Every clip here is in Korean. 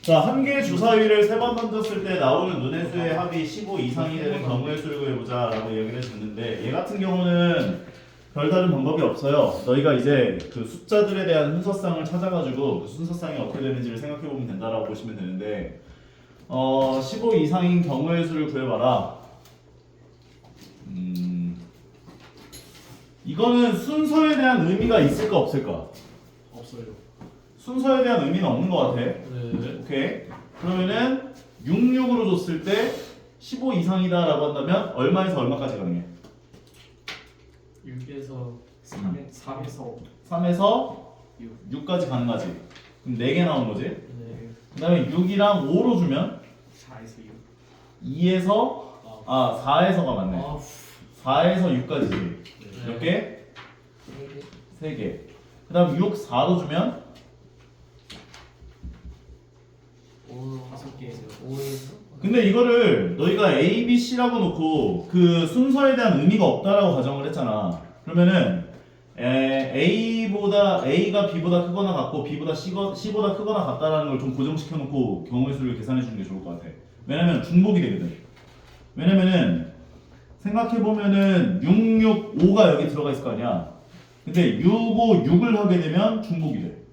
자, 한 개의 주사위를 세 번 던졌을 때 나오는 눈의 수의 합이 15 이상이 되는 경우의 수를 구해보자 라고 얘기를 해줬는데, 얘 같은 경우는 별다른 방법이 없어요. 너희가 이제 그 숫자들에 대한 순서상을 찾아가지고 그 순서상이 어떻게 되는지를 생각해보면 된다라고 보시면 되는데, 15 이상인 경우의 수를 구해봐라. 이거는 순서에 대한 의미가 있을까 없을까? 없어요. 순서에 대한 의미는 없는 것 같아. 네. 오케이. 그러면은 66으로 줬을 때 15 이상이다 라고 한다면 얼마에서 얼마까지 가능해? 6에서 3에서 3에서 6까지 가능하지. 그럼 4개 나오는 거지. 네. 그 다음에 6이랑 5로 주면 4에서 6. 2에서 4에서가 맞네. 4에서 6까지지. 몇 개? 3개. 그 다음 6, 4로 주면 5에서 근데 이거를 너희가 A, B, C라고 놓고 그 순서에 대한 의미가 없다라고 가정을 했잖아. 그러면은 A가 B보다 크거나 같고 B보다 C보다 크거나 같다라는 걸 좀 고정시켜 놓고 경우의 수를 계산해 주는 게 좋을 것 같아. 왜냐면 중복이 되거든. 왜냐면은 생각해 보면은 6, 6, 5가 여기 들어가 있을 거 아니야. 근데 6, 5, 6을 하게 되면 중복이 돼.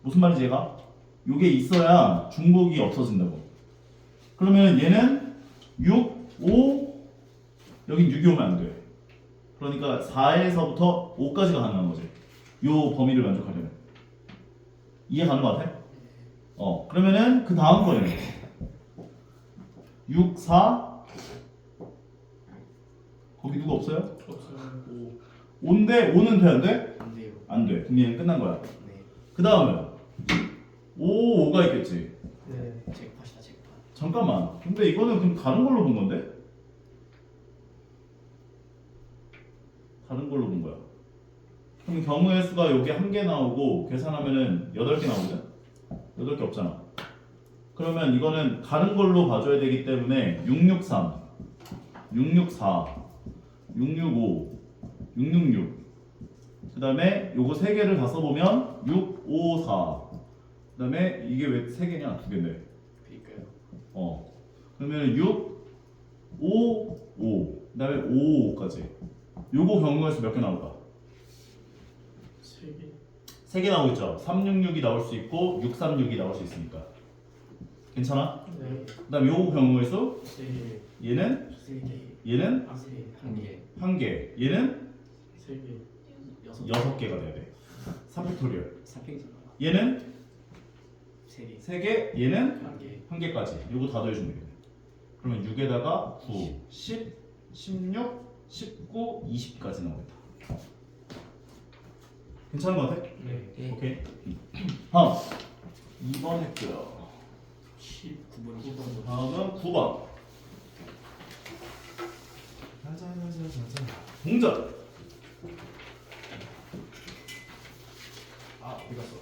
무슨 말인지 얘가? 요게 있어야 중복이 없어진다고. 그러면 얘는 6, 5, 여긴 6이 오면 안 돼. 그러니까 4에서부터 5까지가 가능한 거지. 요 범위를 만족하려면. 이해 가는 것 같아? 그러면은 그 다음 거는 6, 4 거기 누구 없어요? 없어요. 5인데 5는 돼 안 돼? 안 돼요. 안 돼. 그럼 얘는 끝난 거야. 네. 그 다음은 5, 5가 있겠지. 네. 잭팟이다 잭팟. 잠깐만. 근데 이거는 그럼 다른 걸로 본 건데? 다른 걸로 본 거야. 그럼 경우의 수가 여기 1개 나오고 계산하면은 8개 나오거든? 8개 없잖아. 그러면 이거는 다른 걸로 봐줘야 되기 때문에 663, 664, 665, 666. 그 다음에 요거 3개를 다 써보면 654. 그 다음에 이게 왜 3개냐? 2개인데. 그니까요. 그러면 6, 5, 5. 그 다음에 5, 5까지. 요거 경우의 수 몇 개 나올까? 3개. 3개 나오겠죠? 366이 나올 수 있고 636이 나올 수 있으니까. 괜찮아? 네. 그 다음에 요거 경우의 수 3개. 얘는 3개. 얘는 1개. 1개 얘는 3개. 6개가 돼야 돼. 3팩토리얼. 4팩이잖아. 얘는 3개. 3개 얘는 1개. 1개까지. 요거 다 더해주면 돼. 그러면 6에다가 9, 10, 16, 19, 20까지 나오겠다. 괜찮은 것 같아? 네. 오케이. 다음 2번 했고요. 19번 9번. 다음은 9번. 동전. 어디 갔어?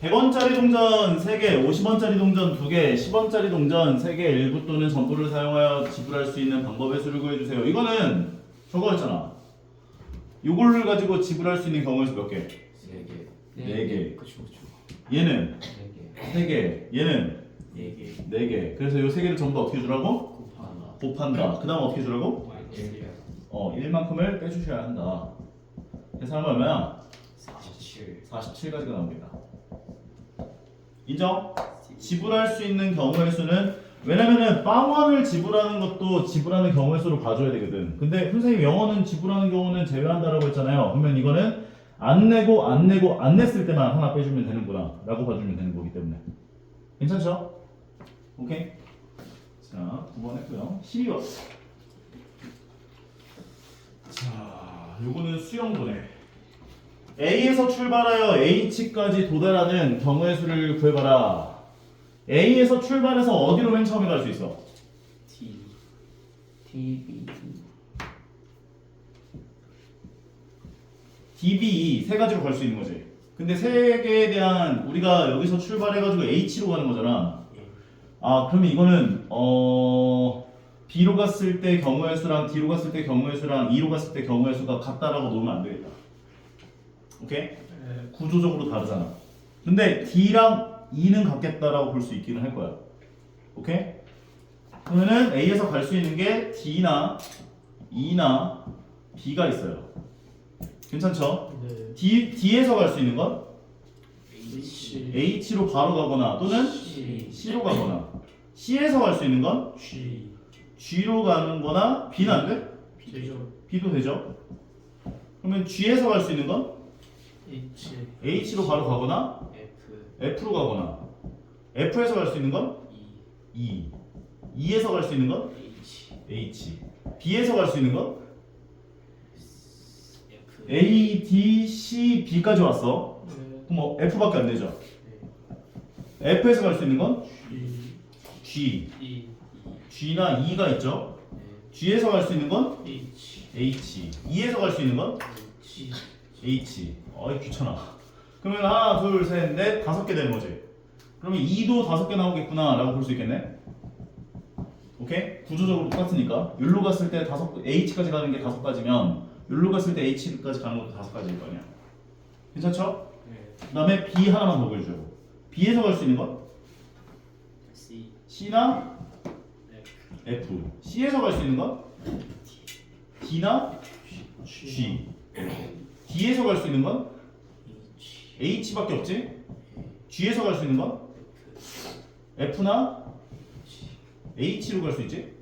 100원짜리 동전 3개, 50원짜리 동전 2개, 10원짜리 동전 3개, 일부 또는 전부를 사용하여 지불할 수 있는 방법의 수를 구해주세요. 이거는 저거였잖아. 요거를 가지고 지불할 수 있는 경우의 수 몇 개? 3개. 4개. 그쵸. 얘는 4개. 3개, 얘는 4개. 4개. 그래서 요 3개를 전부 다 어떻게 주라고? 곱하나. 곱한다. 그 다음 어떻게 주라고? 1. 1만큼을 빼주셔야 한다. 계산하면 얼마야? 47. 47가지가 나옵니다. 인정? 지불할 수 있는 경우의 수는, 왜냐면은 빵원을 지불하는 것도 지불하는 경우의 수로 봐줘야 되거든. 근데 선생님 영어는 지불하는 경우는 제외한다라고 했잖아요. 그러면 이거는 안 내고 안 내고 안 냈을 때만 하나 빼주면 되는구나 라고 봐주면 되는 거기 때문에. 괜찮죠? 오케이? 자, 9번 했고요. 12번. 자, 요거는 수영도네. A에서 출발하여 H까지 도달하는 경우의 수를 구해봐라. A에서 출발해서 어디로 맨 처음에 갈 수 있어? T. TB. DB 세 가지로 갈 수 있는 거지. 근데 세 개에 대한 우리가 여기서 출발해가지고 H로 가는 거잖아. 그러면 이거는 B로 갔을 때 경우의 수랑 D로 갔을 때 경우의 수랑 E로 갔을 때 경우의 수가 같다라고 놓으면 안 되겠다. 오케이? 구조적으로 다르잖아. 근데 D랑 E는 같겠다라고 볼 수 있기는 할 거야. 오케이? 그러면은 A에서 갈 수 있는 게 D나 E나 B가 있어요. 괜찮죠? 네. D에서 갈 수 있는 건 H H로 바로 가거나 또는 C C로 가거나 C에서 갈 수 있는 건 G G로 가는 거나 B는 안 돼? 되죠. B도 되죠? 그러면 G에서 갈 수 있는 건 H H로 바로 가거나 F F로 가거나 F에서 갈 수 있는 건 E E E에서 갈 수 있는 건 H H B에서 갈 수 있는 건 F A, D, C, B까지 왔어. 네. 그럼 뭐 F밖에 안 되죠. 네. F에서 갈 수 있는 건 G G, E G나 E가 있죠. 네. G에서 갈 수 있는 건 H H, E에서 갈 수 있는 건 G H. 어이 귀찮아. 그러면 하나, 둘, 셋, 넷, 5개 되는 거지. 그러면 E도 5개 나오겠구나라고 볼 수 있겠네. 오케이? 구조적으로 똑같으니까. 여기로 갔을 때 H까지 가는 게 5가지면 여기로 갔을 때 H까지 가는 것도 5가지일 거 아니야. 괜찮죠? 네. 그 다음에 B 하나만 더 보여줘요. B에서 갈 수 있는 건 C C나 F F. C에서 갈 수 있는 건 D나 G. D에서 갈 수 있는 건 H H밖에 없지. G에서 갈 수 있는 건 F나 H로 갈 수 있지.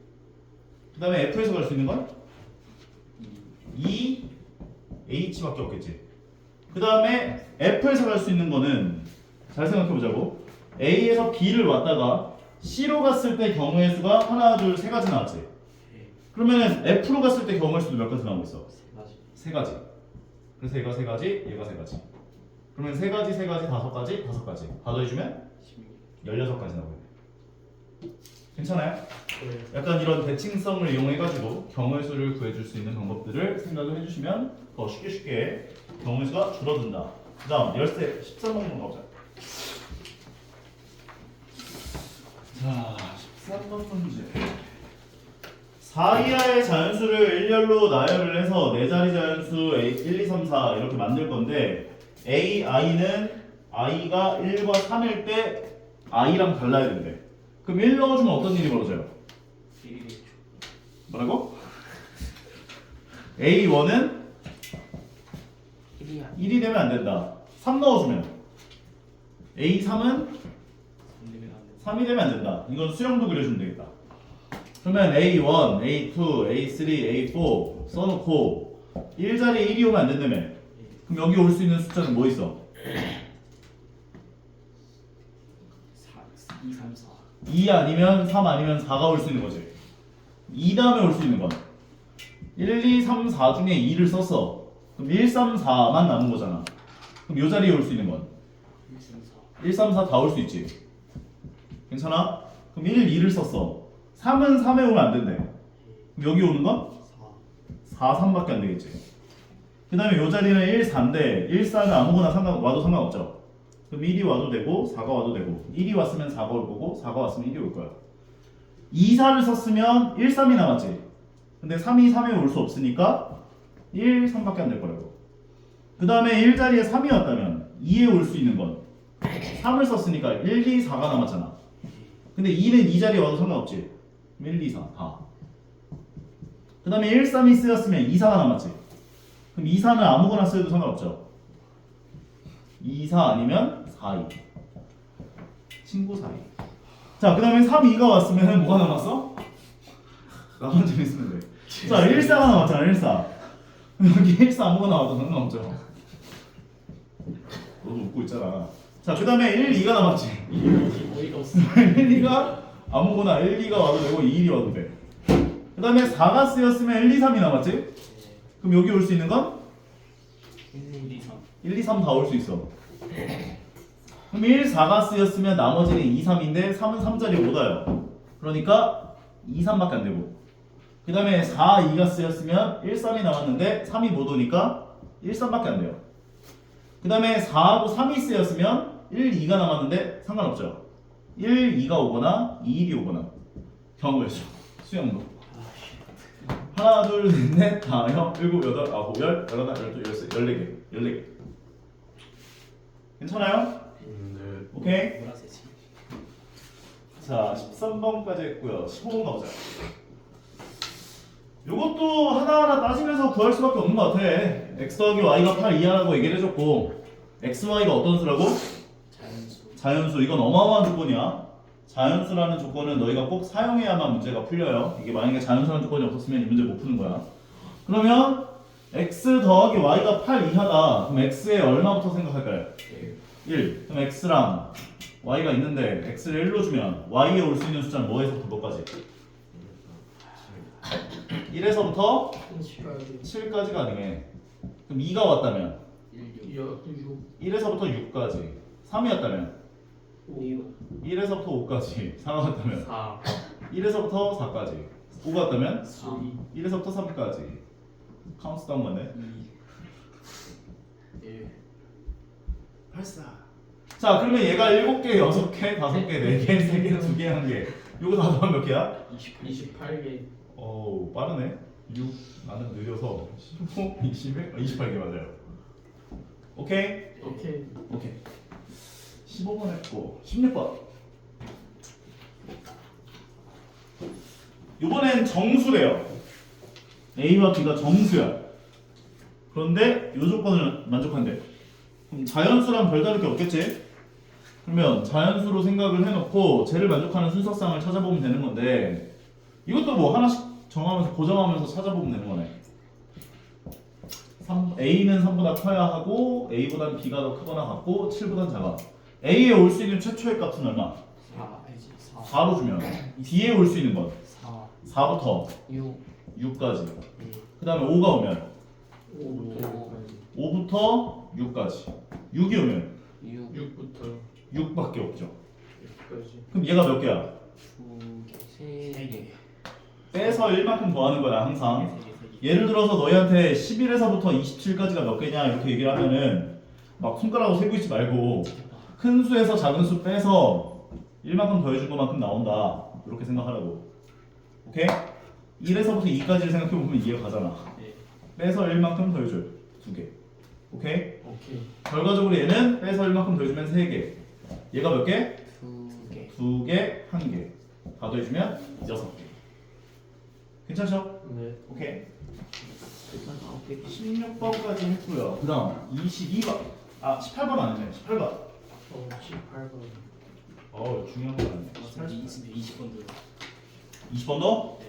그 다음에 F에서 갈 수 있는 건 E, H밖에 없겠지. 그 다음에 F에서 갈 수 있는 거는 잘 생각해 보자고. A에서 B를 왔다가 C로 갔을 때 경우의 수가 하나, 둘, 세 가지 나왔지. 그러면은 F로 갔을 때 경우의 수도 몇 가지 나오고 있어? 세 가지. 그래서 얘가 세 가지, 얘가 세 가지. 그러면 세 가지, 세 가지, 5가지, 5가지. 다 더해주면 16가지 나오겠네. 괜찮아요? 네. 약간 이런 대칭성을 이용해가지고 경우의 수를 구해줄 수 있는 방법들을 생각을 해주시면 더 쉽게 경우의 수가 줄어든다. 그 다음 열쇠 13번 가보자. 자, 13번 문제. 4 이하의 자연수를 일렬로 나열을 해서 4자리 자연수 1, 2, 3, 4 이렇게 만들 건데 A, I는 I가 1과 3일 때 I랑 달라야 된대. 그럼 1 넣어주면 어떤 일이 벌어져요? 뭐라고? A1은 1이야 1이 되면 안 된다. 3 넣어주면 A3은 3이 되면 안 된다. 이건 수형도 그려주면 되겠다. 그러면 A1, A2, A3, A4 써놓고 1자리에 1이 오면 안 된다며. 그럼 여기 올 수 있는 숫자는 뭐 있어? 2, 3, 4 2 아니면 3 아니면 4가 올 수 있는 거지. 2 다음에 올 수 있는 건 1, 2, 3, 4 중에 2를 썼어. 그럼 1, 3, 4만 남은 거잖아. 그럼 요 자리에 올 수 있는 건 1, 3, 4 1, 3, 4 다 올 수 있지. 괜찮아? 그럼 1, 2를 썼어. 3은 3에 오면 안 된대. 그럼 여기 오는 건 4, 3밖에 안 되겠지. 그 다음에 요 자리는 1, 4인데 1, 4는 아무거나 와도 상관없죠. 그럼 1이 와도 되고 4가 와도 되고 1이 왔으면 4가 올 거고 4가 왔으면 1이 올 거야. 2, 4를 썼으면 1, 3이 남았지. 근데 3이 3에 올 수 없으니까 1, 3밖에 안 될 거라고. 그 다음에 1자리에 3이 왔다면 2에 올 수 있는 건 3을 썼으니까 1, 2, 4가 남았잖아. 근데 2는 이 자리에 와도 상관없지. 1, 2, 4 다. 그 다음에 1, 3이 쓰였으면 2, 4가 남았지. 그럼 2, 4는 아무거나 쓰여도 상관없죠. 2, 4 아니면 4, 2 친구 사이. 자, 그 다음에 3, 2가 왔으면 뭐가 남았어? 나만 재밌으면 돼. 자, 1, 4가 남았잖아. 1, 4 여기 1, 4 아무거나 와도 상관없죠. 너도 웃고 있잖아. 자, 그 다음에 1, 2가 남았지. 어이가 없어. 1, 2가 아무거나 1, 2가 와도 되고 2, 1이 와도 돼. 그 다음에 4가 쓰였으면 1, 2, 3이 남았지? 그럼 여기 올 수 있는 건? 1, 2, 3 1, 2, 3 다 올 수 있어. 그럼 1, 4가 쓰였으면 나머지는 2, 3인데 3은 3자리에 못 와요. 그러니까 2, 3밖에 안 되고. 그 다음에 4, 2가 쓰였으면 1, 3이 남았는데 3이 못 오니까 1, 3밖에 안 돼요. 그 다음에 4하고 3이 쓰였으면 1, 2가 남았는데 상관없죠. 1, 2가 오거나 2, 1이 오거나 경우의 수. 수영도. 하나, 둘, 셋, 넷, 다, 일곱, 여덟, 아홉, 열, 열하나, 열둘, 열세, 14개. 14개. 괜찮아요? 네. 오케이? 보라색. 자, 13번까지 했고요. 15번 가보자. 요것도 하나하나 따지면서 구할 수밖에 없는 것 같아. x 더하기 y가 8 이하라고 얘기를 해줬고 x, y가 어떤 수라고? 자연수. 자연수. 이건 어마어마한 조건이야. 자연수라는 조건은 너희가 꼭 사용해야만 문제가 풀려요. 이게 만약에 자연수라는 조건이 없었으면 이 문제 못 푸는 거야. 그러면 x 더하기 y가 8 이하다. 그럼 x에 얼마부터 생각할까요? 1. 그럼 x랑 y가 있는데 x를 1로 주면 y에 올 수 있는 숫자는 뭐에서부터 뭐까지? 1에서부터 7까지 가능해. 그럼 2가 왔다면 1에서부터 6까지. 3이었다면 1에서부터 5까지. 4가 왔다면 4 1에서부터 4까지. 5가 왔다면 3. 1에서부터 3까지. 카운트다운 맞네. 1. 84. 자, 그러면 얘가 7개, 6개, 5개, 4개, 3개, 2개, 1개. 요거 다 더하면 몇 개야? 28개 오, 빠르네. 6 나는 느려서 15, 21, 28개 맞아요. 오케이? 오케이 오케이. 15번 했고 16번. 이번엔 정수래요. A와 B가 정수야. 그런데 이 조건을 만족한대. 그럼 자연수랑 별다를 게 없겠지? 그러면 자연수로 생각을 해놓고 쟤를 만족하는 순서상을 찾아보면 되는 건데 이것도 뭐 하나씩 정하면서 고정하면서 찾아보면 되는 거네. A는 3보다 커야 하고 A보다는 B가 더 크거나 같고 7보다는 작아. A에 올 수 있는 최초의 값은 얼마? 4. 알지? 4. 4로 주면 B에 올 수 있는 건 4. 4부터 6. 6까지. 1. 그 다음에 5가 오면 5부터 5부터 6까지. 6이 오면 6. 6부터 6밖에 없죠. 6까지 그럼 얘가 몇 개야? 2개. 3개. 빼서 1만큼 더하는 거야 항상. 3개. 예를 들어서 너희한테 11에서부터 27까지가 몇 개냐 이렇게 얘기를 하면은 막 손가락으로 세고 있지 말고 큰 수에서 작은 수 빼서 1만큼 더해준 것만큼 나온다 이렇게 생각하라고. 오케이? 1에서부터 2까지를 생각해보면 이해가 가잖아. 네. 빼서 1만큼 더해줘 2개. 오케이? 오케이 결과적으로 얘는 빼서 1만큼 더해주면 3개. 얘가 몇 개? 2개. 2개, 1개. 다 더해주면 6개. 괜찮죠? 네 오케이. 일단 9개. 16번까지 했고요. 그 다음 22번. 아 18번 안 했네. 18번. 18번 중요한 거 아니네. 20번 들어. 20번도? 네.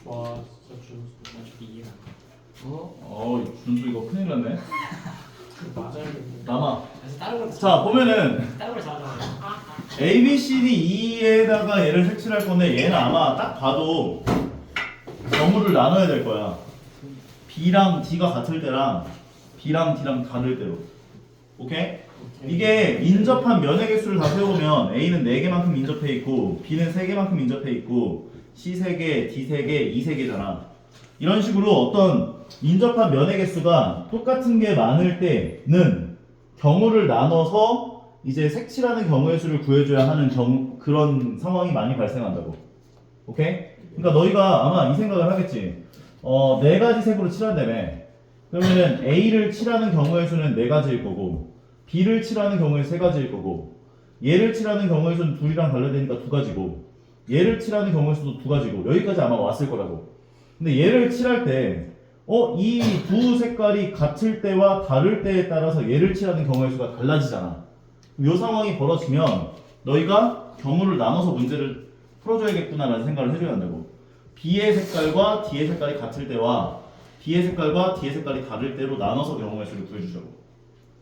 와 진짜 준수 어차피 이해가 안 준수 이거 큰일 났네. 맞아야겠네 남아. 그래서 다른 걸 자 보면은 다른 걸 잘하잖아요. A, B, C, D, E에다가 얘를 색칠할 건데 얘는 아마 딱 봐도 경우를 나눠야 될 거야. B랑 D가 같을 때랑 B랑 D랑 다를 때로. 오케이? 이게 인접한 면의 개수를 다 세워보면 A는 4개만큼 인접해 있고 B는 3개만큼 인접해 있고 C 3개, D 3개, E 3개잖아. 이런 식으로 어떤 인접한 면의 개수가 똑같은 게 많을 때는 경우를 나눠서 이제 색칠하는 경우의 수를 구해줘야 하는 그런 상황이 많이 발생한다고. 오케이? 그러니까 너희가 아마 이 생각을 하겠지. 4가지 색으로 칠한다며. 그러면은 A를 칠하는 경우의 수는 4가지일 거고 B를 칠하는 경우에 3가지일 거고 얘를 칠하는 경우의 수는 둘이랑 달라되니까 2가지고 얘를 칠하는 경우의 수도 2가지고 여기까지 아마 왔을 거라고. 근데 얘를 칠할 때 이 두 색깔이 같을 때와 다를 때에 따라서 얘를 칠하는 경우의 수가 달라지잖아. 이 상황이 벌어지면 너희가 경우를 나눠서 문제를 풀어줘야겠구나라는 생각을 해줘야 한다고. B의 색깔과 D의 색깔이 같을 때와 B의 색깔과 D의 색깔이 다를 때로 나눠서 경우의 수를 구해주자고.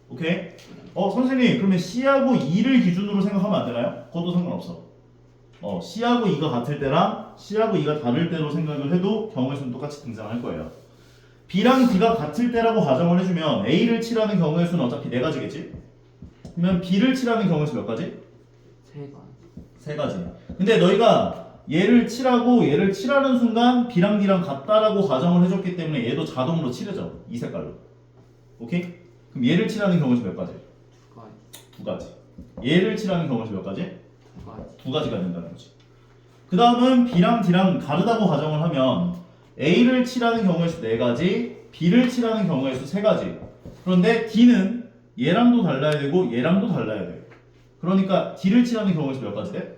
오케이? 선생님 그러면 C하고 E를 기준으로 생각하면 안 되나요? 그것도 상관없어. C하고 E가 같을 때랑 C하고 E가 다를 때로 생각을 해도 경우의 수는 똑같이 등장할 거예요. B랑 D가 같을 때라고 가정을 해주면 A를 칠하는 경우의 수는 어차피 4가지겠지? 그러면 B를 칠하는 경우의 수 몇 가지? 3가지. 근데 너희가 얘를 칠하고 얘를 칠하는 순간 B랑 D랑 같다라고 가정을 해줬기 때문에 얘도 자동으로 칠해져. 이 색깔로. 오케이? 그럼 얘를 칠하는 경우의 수 몇 가지? 2가지. 얘를 칠하는 경우의 수 몇 가지? 2가지가 된다는 거지. 그 다음은 B랑 D랑 다르다고 가정을 하면 A를 칠하는 경우의 수 4가지, B를 칠하는 경우의 수 3가지. 그런데 D는 얘랑도 달라야 되고 얘랑도 달라야 돼. 그러니까 D를 칠하는 경우에서 몇 가지 돼?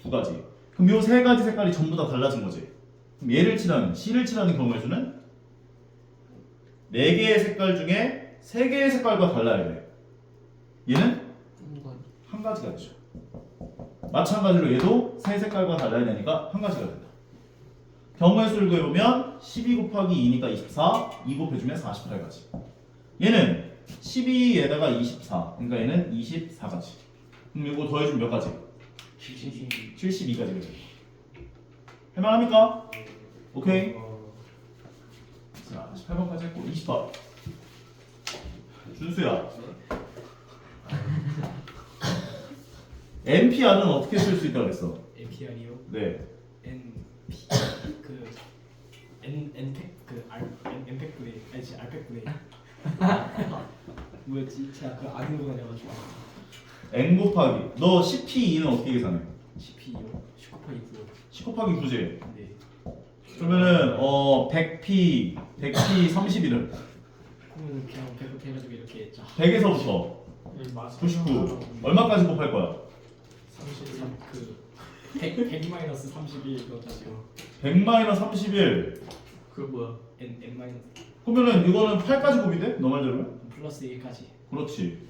두 가지. 그럼 요 세 가지 색깔이 전부 다 달라진 거지. 그럼 얘를 칠하는 C를 칠하는 경우의 수는 네 개의 색깔 중에 세 개의 색깔과 달라야 돼. 얘는 한 가지가 되죠. 마찬가지로 얘도 세 색깔과 달라야 되니까 한 가지가 된다. 경우의 수를 구해보면 12 곱하기 2니까 24, 2 곱해주면 48가지. 얘는 12에다가 24, 그러니까 얘는 24가지. 그럼 이거 더해주면 몇 가지? 72가지가 됩니다. 할만합니까? 오케이. 자, 18번까지 했고 20번. 준수야. NPR은 어떻게 쓸 수 있다고 그랬어? APR이요? 네. NP 그 N팩 그 N팩분의 아니지 R팩분의 뭐였지? 제가 그 아는 거 가지고 N 곱하기 너 10P2는 어떻게 계산해? CP요 10 곱하기 9. 10 곱하기 9지? 네. 그러면은 100P 31은 그러면 그냥 100 해가지고 이렇게 자 100에서부터 99 얼마까지 곱할 거야? 33 100 마이너스 31 그거까지요. 100 마이너스 31 그 뭐야? N 마이너스 그러면은 이거는 8까지 곱이 돼? 너 말대로면? 플러스 1까지. 그렇지.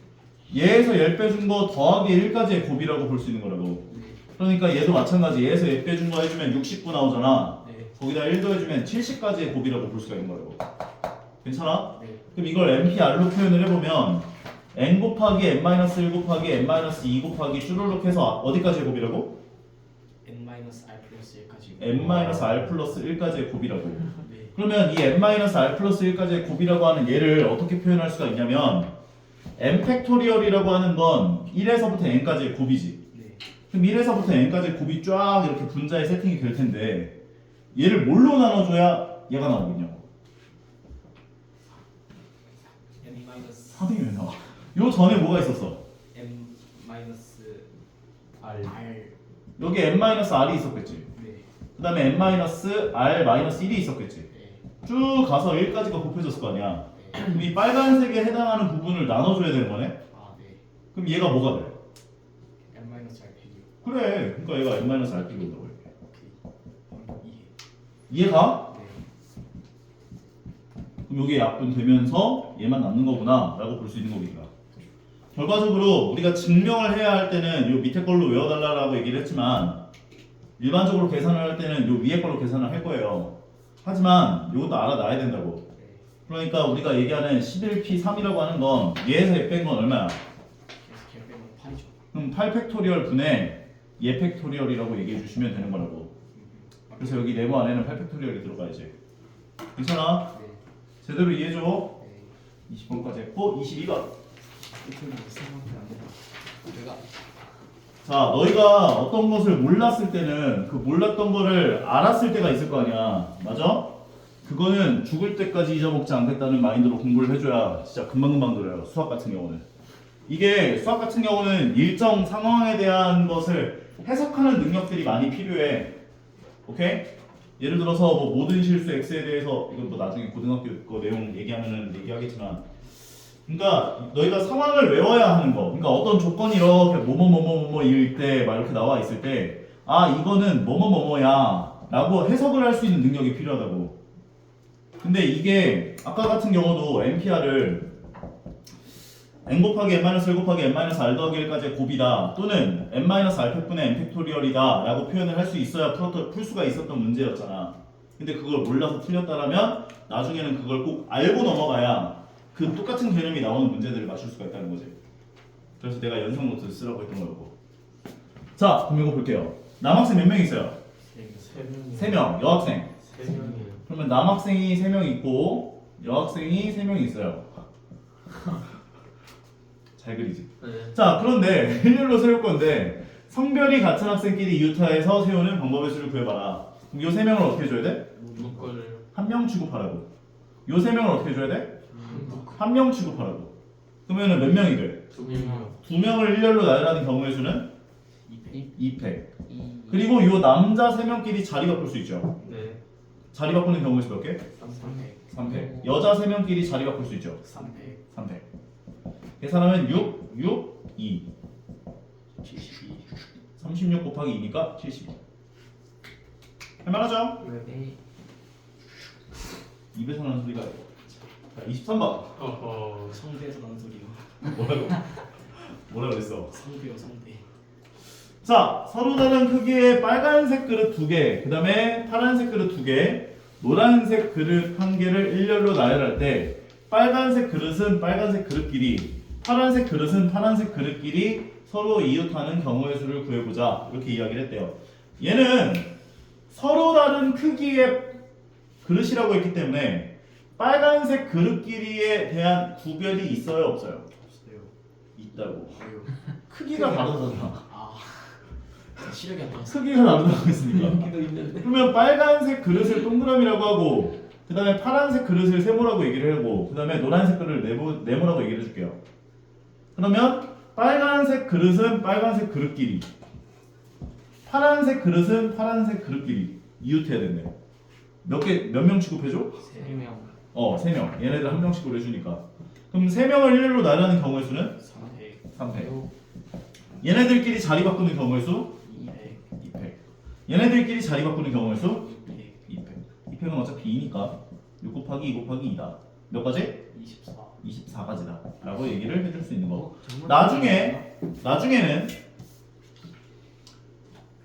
얘에서 10 빼준 거 더하기 1까지의 곱이라고 볼 수 있는 거라고. 네. 그러니까 얘도 마찬가지. 얘에서 10 빼준 거 해주면 69 나오잖아. 네. 거기다 1 더해주면 70까지의 곱이라고 볼 수가 있는 거라고. 괜찮아? 네. 그럼 이걸 NPR로 표현을 해보면 n 곱하기 n-1 곱하기 n-2 곱하기 쭈루룩 해서 어디까지의 곱이라고? N 마이너스 R 플러스 1까지. n-r 플러스 1까지의 곱이라고. 네. 그러면 이 n-r 플러스 1까지의 곱이라고 하는 얘를 어떻게 표현할 수가 있냐면 n 팩토리얼이라고 하는 건 1에서부터 n까지의 곱이지. 네. 그럼 1에서부터 n까지의 곱이 쫙 이렇게 분자에 세팅이 될 텐데 얘를 뭘로 나눠줘야 얘가 나오겠냐고. N 마이너스 4등이 왜 나와? 요 전에 뭐가 있었어? M 마이너스 R. 여기 n-r이 있었겠지. 네. 그 다음에 n-r-1이 있었겠지. 네. 쭉 가서 1까지가 곱해졌을 거 아니야. 네. 그럼 이 빨간색에 해당하는 부분을 나눠줘야 되는 거네? 아 네. 그럼 얘가 뭐가 돼? M 마이너스 R 100이요. 그래. 그러니까 얘가 n-rp가 온다고 이렇게. 오케이. 이해. 이해가? 네. 그럼 이게 약분되면서 얘만 남는 거구나 라고 볼 수 있는 거니까. 결과적으로 우리가 증명을 해야 할 때는 요 밑에 걸로 외워달라고 얘기를 했지만 일반적으로 계산을 할 때는 요 위에 걸로 계산을 할 거예요. 하지만 이것도 알아놔야 된다고. 네. 그러니까 우리가 얘기하는 11P3이라고 하는 건 얘에서 얘 뺀 건 얼마야? 그래서 걔 빼면 8이죠. 그럼 8팩토리얼 분의 얘 팩토리얼이라고 얘기해 주시면 되는 거라고. 그래서 여기 네모 안에는 8팩토리얼이 들어가야지. 괜찮아? 네. 제대로 이해해줘. 네. 20번까지 했고 22번. 이틀 생각이 안 된다. 내가 자, 너희가 어떤 것을 몰랐을 때는 그 몰랐던 거를 알았을 때가 있을 거 아니야. 맞아? 그거는 죽을 때까지 잊어먹지 않겠다는 마인드로 공부를 해줘야 진짜 금방금방 들어요. 수학 같은 경우는. 이게 수학 같은 경우는 일정 상황에 대한 것을 해석하는 능력들이 많이 필요해. 오케이? 예를 들어서 뭐 모든 실수 x에 대해서 이건 뭐 나중에 고등학교 거 내용 얘기하면은 얘기하겠지만 그러니까 너희가 상황을 외워야 하는 거. 그러니까 어떤 조건이 이렇게 뭐뭐뭐뭐뭐일 때 막 이렇게 나와 있을 때 아 이거는 뭐뭐뭐뭐야 라고 해석을 할 수 있는 능력이 필요하다고. 근데 이게 아까 같은 경우도 NPR을 n 곱하기 n-1 곱하기 n-r 더하기 1까지의 곱이다 또는 n-r팩분의 n 팩토리얼이다 라고 표현을 할 수 있어야 풀 수가 있었던 문제였잖아. 근데 그걸 몰라서 틀렸다라면 나중에는 그걸 꼭 알고 넘어가야 그 똑같은 개념이 나오는 문제들을 맞출 수가 있다는 거지. 그래서 내가 연상 노트 쓰라고 했던 거였고. 자, 그럼 이거 볼게요. 남학생 몇 명 있어요? 3명. 3명, 여학생. 3명이에요. 그러면 남학생이 3명 있고 여학생이 3명 있어요. 잘 그리지? 네. 자, 그런데 일렬로 세울 건데 성별이 같은 학생끼리 유타에서 세우는 방법의 수를 구해봐라. 그럼 요 3명을 어떻게 해줘야 돼? 묶어줘요. 한 명 취급하라고. 요 3명을 어떻게 해줘야 돼? 한 명 취급하라고. 그러면은 몇 명이 돼? 2명. 2명을 일렬로 나열하는 경우의 수는 2팩. 2팩. 그리고 요 남자 3명끼리 자리 바꿀 수 있죠. 네. 자리 바꾸는 경우의 수 몇 개? 3팩. 3팩. 여자 3명끼리 자리 바꿀 수 있죠. 3팩. 3팩. 계산하면 6, 6, 2. 36 곱하기 2니까 75. 할만하죠? 네. 입에서 나는 소리가. 자, 23번. 어허. 성대에서 나는 소리요. 뭐라 그랬어? 성대요 성대. 자, 서로 다른 크기의 빨간색 그릇 2개, 그 다음에 파란색 그릇 2개, 노란색 그릇 1개를 일렬로 나열할 때 빨간색 그릇은 빨간색 그릇끼리, 파란색 그릇은 파란색 그릇끼리 서로 이웃하는 경우의 수를 구해보자. 이렇게 이야기를 했대요. 얘는 서로 다른 크기의 그릇이라고 했기 때문에 빨간색 그릇끼리에 대한 구별이 있어요, 없어요? 없어요. 있다고. 왜요? 크기가 다르잖아. 아. 시력이 안 나왔어. 크기가 다르다고 했으니까. 여기도 있는데. 그러면 빨간색 그릇을 동그라미라고 하고, 그 다음에 파란색 그릇을 세모라고 얘기를 하고, 그 다음에 노란색 그릇을 네모라고 얘기를 해줄게요. 그러면 빨간색 그릇은 빨간색 그릇끼리, 파란색 그릇은 파란색 그릇끼리 이웃해야 된대. 몇 명 취급해줘? 3명. 3명. 얘네들 한 명씩으로 해주니까. 그럼 3명을 일렬로 나열하는 경우의 수는 300. 300. 얘네들끼리 자리 바꾸는 경우의 수 200. 200. 얘네들끼리 자리 바꾸는 경우의 수 200. 200. 200은 어차피 2니까 6 곱하기 2 곱하기 2다. 몇 가지? 24. 24가지다. 라고 얘기를 해줄 수 있는 거. 정말 나중에는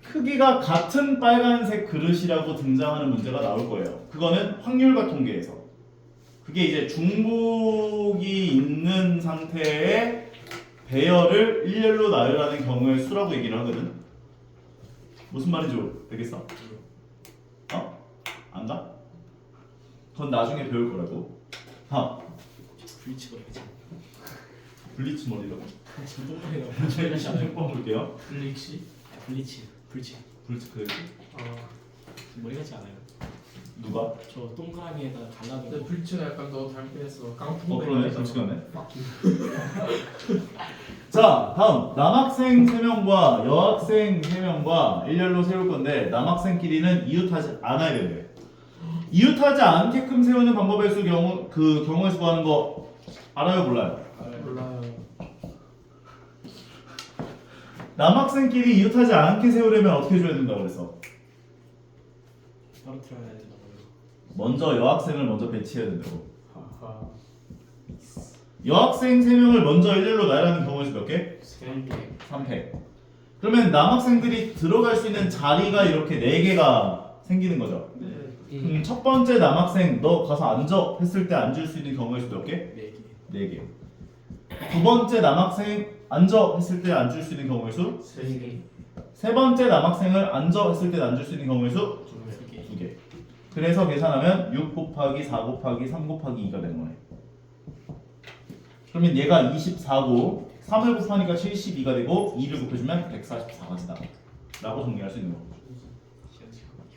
크기가 같은 빨간색 그릇이라고 등장하는 문제가 나올 거예요. 그거는 확률과 통계에서. 그게 이제 중복이 있는 상태의 배열을 일렬로 나열하는 경우의 수라고 얘기를 하거든. 무슨 말인지 되겠어? 안 가? 그건 나중에 배울 거라고. 불치고 이렇게. 블리치 머리라고. 전동머리라고. 저희가 시험 한번 볼게요. 블릭시. 블리치. 불치. 블리치 그 머리 같지 않아요? 누가? 저 동그라미에다가 갈라놓은 근데 거. 불치가 약간 너 닮겠어. 깡통. 그러네. 블리치 같네. 자, 다음 남학생 3명과 여학생 3명과 일렬로 세울 건데 남학생끼리는 이웃하지 않아야 된대. 이웃하지 않게끔 세우는 방법의 수 경우의 수 구하는 거 알아요, 몰라요? 몰라요. 남학생끼리 이웃하지 않게 세우려면 어떻게 줘야 된다고 그랬어? 바로 들어가야 된다고요. 먼저 여학생을 먼저 배치해야 된다고. 하하. 여학생 3명을 먼저 일렬로 나열하는 경우의 수 몇 개? 300. 3팩. 그러면 남학생들이 들어갈 수 있는 자리가 이렇게 4개가 생기는 거죠. 네. 첫 번째 남학생 너 가서 앉아 했을 때 앉을 수 있는 경우의 수 몇 개? 4개. 4개. 두 번째 남학생 앉아 했을 때 앉을 수 있는 경우의 수? 3개. 세 번째 남학생을 앉아 했을 때 앉을 수 있는 경우의 수? 2개. 2개. 그래서 계산하면 6 곱하기 4 곱하기 3 곱하기 2가 되는 거네. 그러면 얘가 24고 3을 곱하니까 72가 되고 2를 곱해주면 144가지다 라고 정리할 수 있는 거.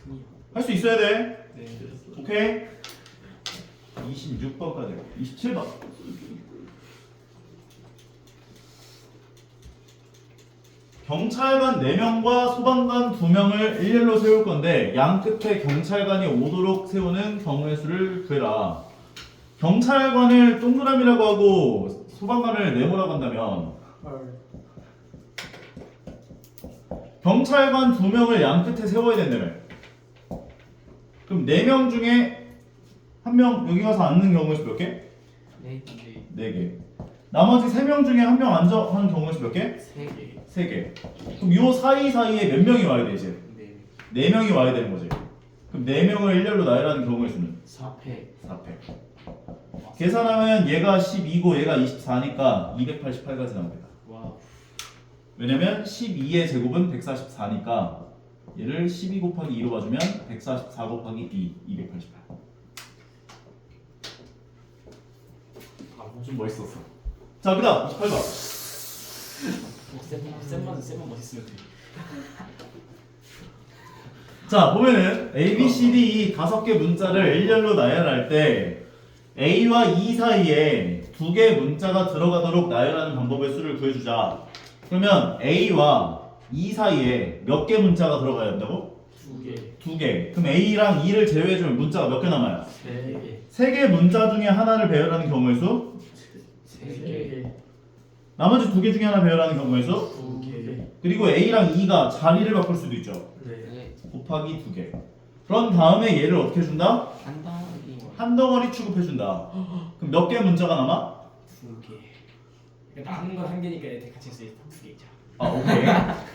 흉이요. 할 수 있어야 돼. 네. 오케이. 26번까지 27번. 경찰관 4명과 소방관 2명을 일렬로 세울 건데 양 끝에 경찰관이 오도록 세우는 경우의 수를 구해라. 경찰관을 동그라미라고 하고 소방관을 네모라고 한다면 경찰관 2명을 양 끝에 세워야 된다며. 그럼 4명 중에 1명 여기 가서 앉는 경우의 수 몇 개? 네. 4개. 나머지 3명 중에 1명 앉아 하는 경우의 수 몇 개? 3개. 3개. 그럼 요 사이사이에 몇 명이 와야 되지? 네. 4명이 와야 되는 거지. 그럼 4명을 일렬로 나열하는 경우의 수는? 4팩. 4팩. 계산하면 얘가 12고 얘가 24니까 288가지 나옵니다. 와. 왜냐면 12의 제곱은 144니까 얘를 12 곱하기 2로 봐주면 144 곱하기 2, 288. 좀 멋있었어. 자, 그 다음 28번. 쌤만 멋있으면 돼. 자, 보면은 A, B, C, D 이 5개 문자를 일렬로 나열할 때 A와 E 사이에 2개의 문자가 들어가도록 나열하는 방법의 수를 구해주자. 그러면 A와 E 사이에 몇 개 문자가 들어가야 한다고? 2개. 2개. 그럼 A랑 E를 제외해주면 문자가 몇 개 남아요? 3개. 3개 문자 중에 하나를 배열하는 경우의 수? 3개. 나머지 2개 중에 하나 배열하는 경우의 수? 2개. 그리고 A랑 E가 자리를 바꿀 수도 있죠. 네. 네. 곱하기 2개. 그런 다음에 얘를 어떻게 준다? 한덩이. 한 덩어리 취급해준다. 그럼 몇 개의 문자가 남아? 2개. 그러니까 남은 건 1개니까 애들 같이 했을 때 2개죠. 아, 오케이.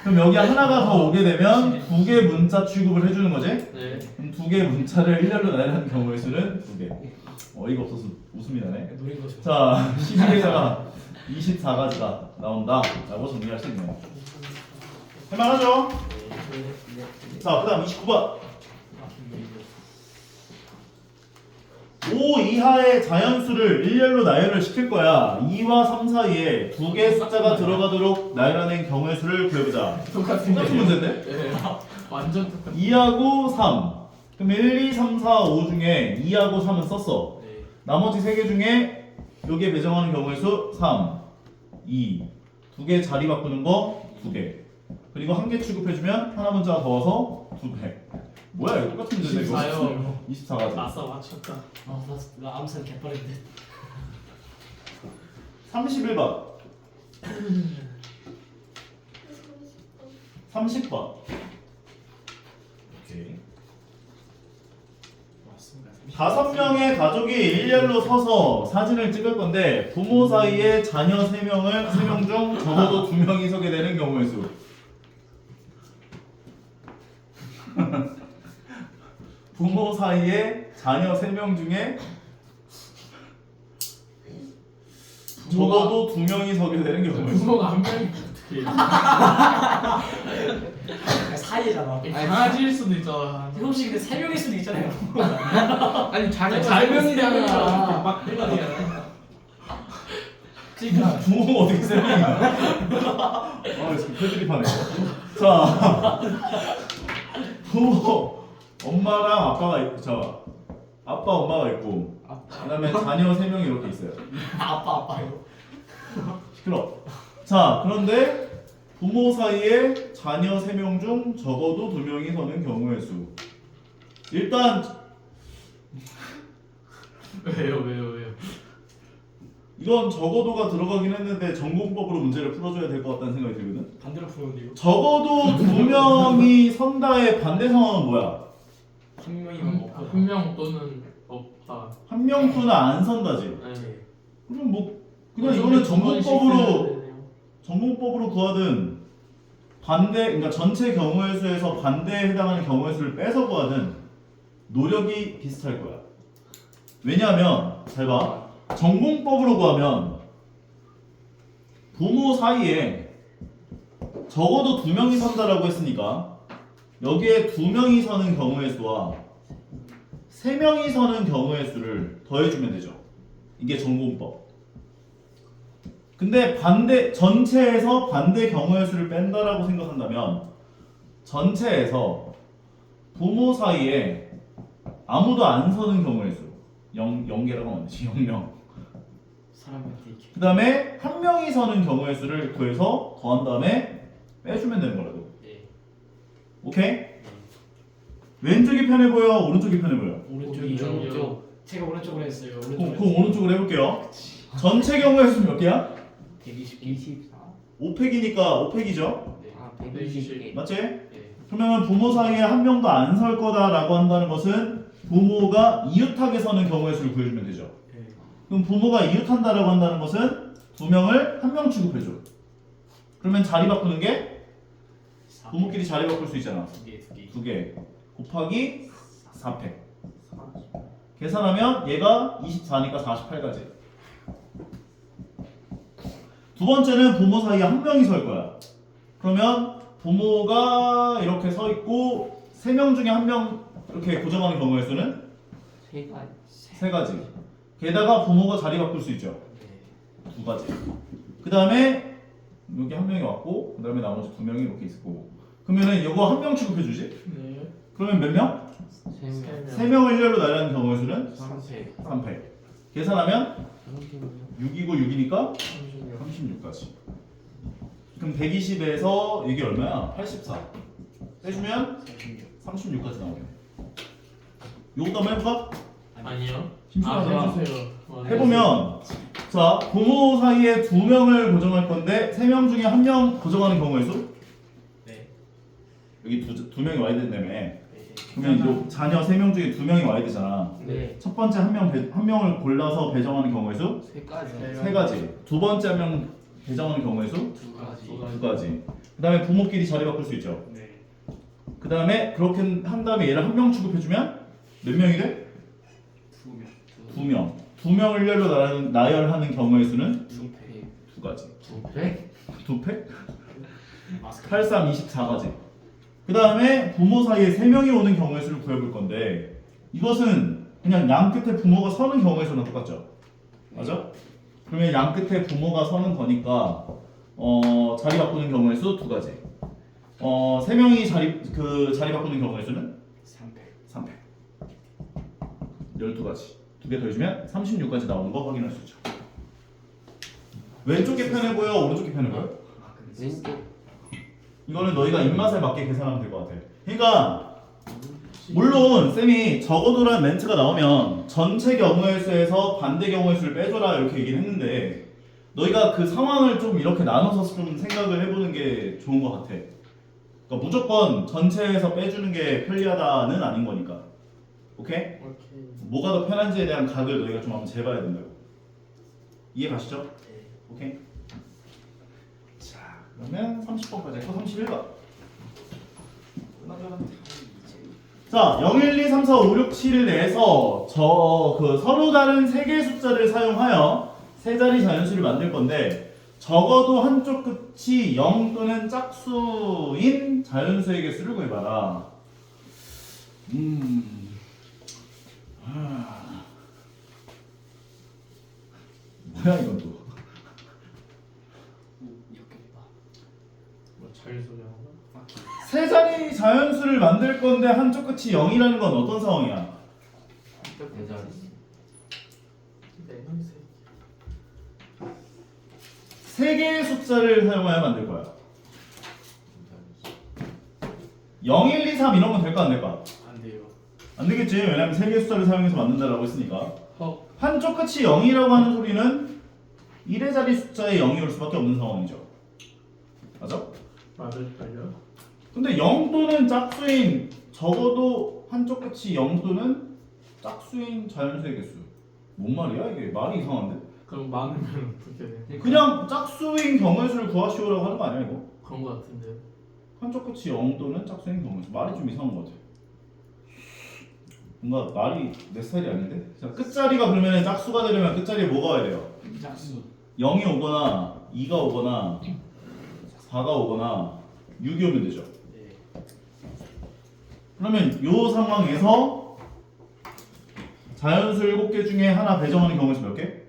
그럼 여기 하나가 더 오게 되면 2개 문자 취급을 해주는 거지? 네. 그럼 2개 문자를 일렬로 나열하는 경우의 수는 2개. 어이가 없어서 웃음이 나네. 노린 거죠. 자, 12개가 24가지가 나온다. 라고 정리할 수 있네요. 할만하죠? 자, 그 다음 29번. 5 이하의 자연수를 일렬로 나열을 시킬 거야. 2와 3 사이에 2개의 숫자가 들어가도록 나열하는 경우의 수를 구해보자. 똑같은 문제인데? 네. 완전 똑같은. 2하고 3. 그럼 1, 2, 3, 4, 5 중에 2하고 3은 썼어. 네. 나머지 3개 중에 여기에 배정하는 경우의 수 3, 2. 2개 자리 바꾸는 거 2개. 그리고 1개 취급해주면 하나 문자가 더워서 2배. 뭐야 이거 똑같은 문제인데 이거. 24요. 24가지. 아싸 맞췄다. 나 암산 개빠른데. 31번. 30번. 오케이. 맞습니다. 5명의 가족이 일렬로 서서 사진을 찍을 건데 부모 사이에 자녀 3명 중 적어도 2명이 서게 되는 경우의 수. 부모 사이에 자녀 3명 중에 적어도 2명이 서게 되는 경우의 수. 부모가 한 명이 어떻게 해? 사이잖아. 강아지일 수도 있잖아. 혹시 근데 3명일 수도 있잖아요. 아니 자녀가 잘 세 명이잖아. 명이잖아. 막 대박이야. 그러니까 부모가 어떻게 3명이야? 아 지금 패드립하네. 자 부모 엄마랑 아빠가 있고 자 아빠 엄마가 있고 그다음에 자녀 3명이 이렇게 있어요. 아빠요. 시끄러. 자 그런데 부모 사이에 자녀 3명 중 적어도 2명이 서는 경우의 수. 일단 왜요? 이건 적어도가 들어가긴 했는데 전공법으로 문제를 풀어줘야 될 것 같다는 생각이 들거든. 반대로 풀었는데요. 적어도 2명이 선다의 반대 상황은 뭐야? 한 명이면 없고. 한 명 또는 없다. 한 명뿐은 안 선다지. 네. 그럼 뭐 그냥 이거는 전공법으로 구하든 반대 그러니까 전체 경우의 수에서 반대에 해당하는 경우의 수를 빼서 구하든 노력이 비슷할 거야. 왜냐하면 잘 봐. 전공법으로 구하면 부모 사이에 적어도 2명이 선다라고 했으니까 여기에 2명이 서는 경우의 수와 3명이 서는 경우의 수를 더해주면 되죠. 이게 전공법. 근데 전체에서 반대 경우의 수를 뺀다라고 생각한다면 전체에서 부모 사이에 아무도 안 서는 경우의 수 0개라고 하면 되지. 0명. 사람한테 이렇게. 그 다음에 한 명이 서는 경우의 수를 구해서 더한 다음에 빼주면 되는 거라고. 네. 오케이? 왼쪽이 편해 보여? 오른쪽이 편해 보여? 오른쪽이요. 오른쪽. 제가 오른쪽으로 했어요. 그럼 오른쪽으로 해볼게요. 전체 경우의 수 몇 개야? 120개. 24. 5팩이니까 5팩이죠? 네. 아 120개. 맞지? 네. 그러면 부모 사이에 한 명도 안 설 거다라고 한다는 것은 부모가 이웃하게 서는 경우의 수를 구해주면 되죠. 네. 그럼 부모가 이웃한다라고 한다는 것은 2명을 한 명 취급해줘. 그러면 자리 바꾸는 게 부모끼리 자리 바꿀 수 있잖아. 2개. 2개 곱하기 4팩. 계산하면 얘가 24니까 48가지. 두 번째는 부모 사이에 한 명이 설 거야. 그러면 부모가 이렇게 서 있고 3명 중에 한 명 이렇게 고정하는 경우의 수는 3가지. 게다가 부모가 자리 바꿀 수 있죠. 네. 2가지. 그 다음에 여기 한 명이 왔고 그 다음에 나머지 2명이 이렇게 있을 거고. 그러면은 이거 한 명 취급해주지? 네. 그러면 몇 명? 3명. 3명을 일렬로 나열하는 경우의 수는 3팩. 3팩. 계산하면 6이고 6이니까 36. 36까지. 그럼 120에서 이게 얼마야? 84. 빼주면 36까지 나오겠네. 요것도 한번 해볼까? 아니요. 심심하잖아. 해주세요. 해보면 자 부모 사이에 2명을 고정할 건데 3명 중에 1명 고정하는 경우의 수 여기 두 명이 와야 된다며. 그러면 요 자녀 3명 중에 2명이 와야 되잖아. 네. 첫 번째 한 명을 골라서 배정하는 경우의 수 세 가지. 3가지. 두 번째 한 명 배정하는 경우의 수 두 가지. 2가지. 그다음에 부모끼리 자리 바꿀 수 있죠. 네. 그다음에 그렇게 한 다음에 얘를 한 명 취급해주면 몇 명이 돼? 2명. 2명을 나열하는 경우의 수는 두 배. 2가지. 두 배? 2팩? 마스크. 8, 3, 24가지. 그 다음에 부모 사이에 3명이 오는 경우의 수를 구해볼 건데 이것은 그냥 양 끝에 부모가 서는 경우의 수랑 똑같죠? 맞아? 그러면 양 끝에 부모가 서는 거니까 자리 바꾸는 경우의 수 2가지. 3명이 자리 바꾸는 경우의 수는 3팩. 3팩. 12가지. 2개 더해주면 36까지 나오는 거 확인할 수 있죠. 왼쪽 게 편해 보여? 오른쪽 게 편해 보여? 아, 근데 왼쪽. 이거는 너희가 입맛에 맞게 계산하면 될 것 같아. 그러니까 물론 쌤이 적어도란 멘트가 나오면 전체 경우의 수에서 반대 경우의 수를 빼줘라 이렇게 얘기를 했는데 너희가 그 상황을 좀 이렇게 나눠서 좀 생각을 해보는 게 좋은 것 같아. 그러니까 무조건 전체에서 빼주는 게 편리하다는 아닌 거니까. 오케이? 오케이. 뭐가 더 편한지에 대한 각을 너희가 좀 한번 재봐야 된다고. 이해 가시죠? 네. 오케이? 자, 그러면 30번까지 했고 31번. 자, 0, 1, 2, 3, 4, 5, 6, 7을 내서 서로 다른 세 개의 숫자를 사용하여 세 자리 자연수를 만들 건데 적어도 한쪽 끝이 0 또는 짝수인 자연수의 개수를 구해봐라. 뭐야 이건 또? 역겹다. 뭐 자율소개하나? 세 자리 자연수를 만들 건데 한쪽 끝이 0이라는 건 어떤 상황이야? 네 자리. 네. 세 개의 숫자를 사용하여 만들 거야. 0, 1, 2, 3 이런 건 될까 안 될까? 안 돼요. 안 되겠지. 왜냐면 세 개의 숫자를 사용해서 만든다라고 했으니까. 헉. 한쪽 끝이 0이라고 하는 소리는 1의 자리 숫자에 0이 올 수밖에 없는 상황이죠. 맞아? 말을 달려? 근데 0 또는 짝수인 적어도 한쪽 끝이 0 또는 짝수인 자연수의 개수. 뭔 말이야 이게? 말이 이상한데? 그럼 많으면 어떻게 돼? 그냥 짝수인 경우의 수를 구하시오라고 하는 거 아니야 이거? 그런 거 같은데. 한쪽 끝이 0 또는 짝수인 경우의 수. 말이 좀 이상한 것 같아. 뭔가 말이 내 스타일이 아닌데? 자, 끝자리가 그러면 짝수가 되려면 끝자리에 뭐가 와야 돼요? 짝수. 0이 오거나 2가 오거나 4가 오거나 6이 오면 되죠. 네. 그러면 이 상황에서 자연수 7개 중에 하나 배정하는 경우의 수 몇 개?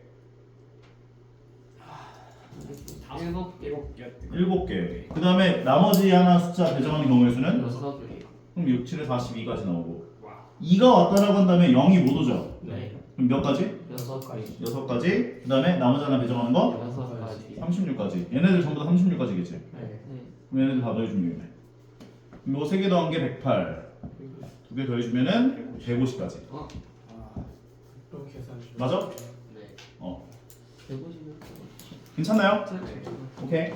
7개. 그 다음에 나머지 하나 숫자 배정하는 경우의 수는? 6개. 그럼 6, 7에 42까지 나오고 와. 2가 왔다라고 한 다음에 0이 못 오죠? 네. 그럼 몇 가지? 6가지. 6가지. 그 다음에 나머지 하나 배정하는 거? 6가지. 36까지. 얘네들 전부 다 36까지겠지? 네. 네. 그럼 얘네들 다 더해주면 되겠네. 그럼 이거 3개 더한 게 108. 2개 더해주면은 150까지. 아. 그럼 계산 좀. 맞아? 네. 150면 괜찮나요? 네. 오케이.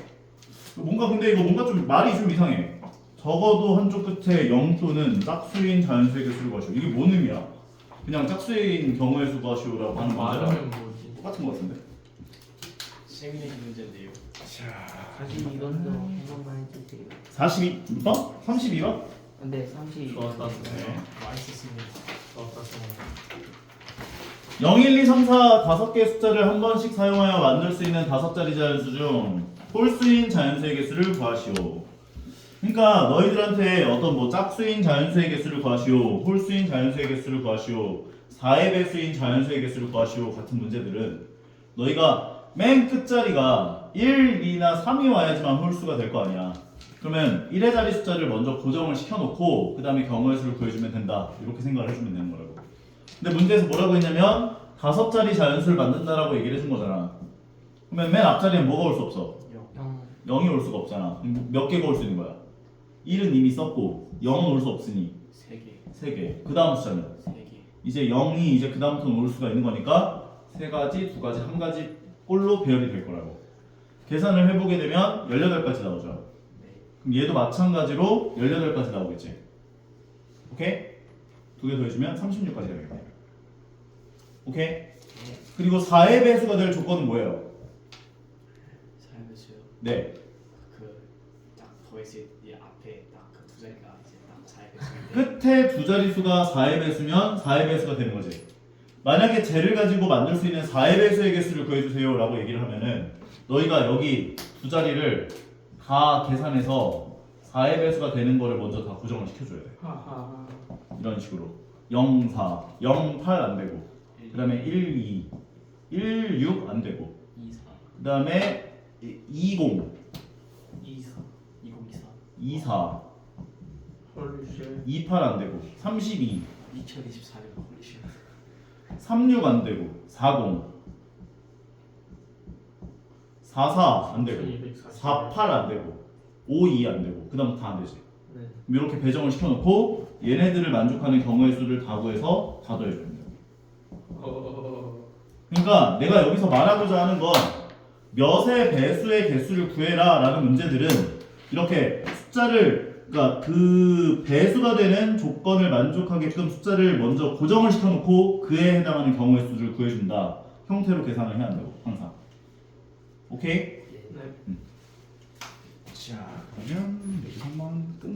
뭔가 근데 이거 뭔가 좀 말이 좀 이상해. 적어도 한쪽 끝에 0 또는 짝수인 자연수의 개수를 구하시오. 이게 뭔 의미야? 그냥 짝수인 경우의 수 구하시오라고 하는 말이야. 많으면 뭐지? 똑같은 것 같은데. 세미네기 문제인데요. 다시 이건도 한 번만 해주세요. 42번? 32번? 근데 30. 좋았다. 맛있었습니다. 좋았다. 0, 1, 2, 3, 4 5개의 숫자를 한 번씩 사용하여 만들 수 있는 5자리 자연수 중 홀수인 자연수의 개수를 구하시오. 그러니까 너희들한테 어떤 뭐 짝수인 자연수의 개수를 구하시오, 홀수인 자연수의 개수를 구하시오, 4의 배수인 자연수의 개수를 구하시오 같은 문제들은 너희가 맨 끝자리가 1, 2나 3이 와야지만 홀수가 될 거 아니야. 그러면 1의 자리 숫자를 먼저 고정을 시켜놓고 그 다음에 경우의 수를 구해주면 된다. 이렇게 생각을 해주면 되는 거라고. 근데 문제에서 뭐라고 했냐면 5자리 자연수를 만든다라고 얘기를 해준 거잖아. 그러면 맨 앞자리엔 뭐가 올 수 없어? 0. 0이 올 수가 없잖아. 그럼 몇 개가 올 수 있는 거야? 1은 이미 썼고 0은 올 수 없으니 3개. 3개. 그 다음 숫자는 3개. 이제 0이 이제 그 다음부터는 올 수가 있는 거니까 3가지, 2가지, 1가지 꼴로 배열이 될 거라고. 계산을 해보게 되면 18가지 나오죠. 네. 그럼 얘도 마찬가지로 18까지 나오겠지. 오케이? 두 개 더해주면 36까지 되겠네. 오케이? 그리고 4의 배수가 될 조건은 뭐예요? 사연수요. 네. 그딱 더했을 때 앞에 딱 그 두 자리가 이제 딱 잘 됐을 끝에 두 자릿수가 4의 배수면 4의 배수가 되는 거지. 만약에 쟤를 가지고 만들 수 있는 4의 배수의 개수를 구해주세요 라고 얘기를 하면은 너희가 여기 두 자리를 다 계산해서 4의 배수가 되는 거를 먼저 다 고정을 시켜줘야 돼. 하하. 이런 식으로 0, 4, 0, 8 안 되고 그 다음에 1, 2, 1, 6 안 되고 24, 그 다음에 20, 24, 2024, 24, 헐리쉣. 28 안 되고 32, 2024년 홀리쉣. 36 안 되고 40, 44 안 되고 48 안 되고 52 안 되고 그 다음 다 안 되지. 네. 이렇게 배정을 시켜놓고 얘네들을 만족하는 경우의 수를 다 구해서 다 더해주면 돼요. 그러니까 내가 여기서 말하고자 하는 건 몇의 배수의 개수를 구해라 라는 문제들은 이렇게 숫자를 그러니까 그 배수가 되는 조건을 만족하게끔 숫자를 먼저 고정을 시켜놓고 그에 해당하는 경우의 수를 구해준다 형태로 계산을 해야 한다고 항상. 오케이? 네. 자 그러면 여기서 한번 끊고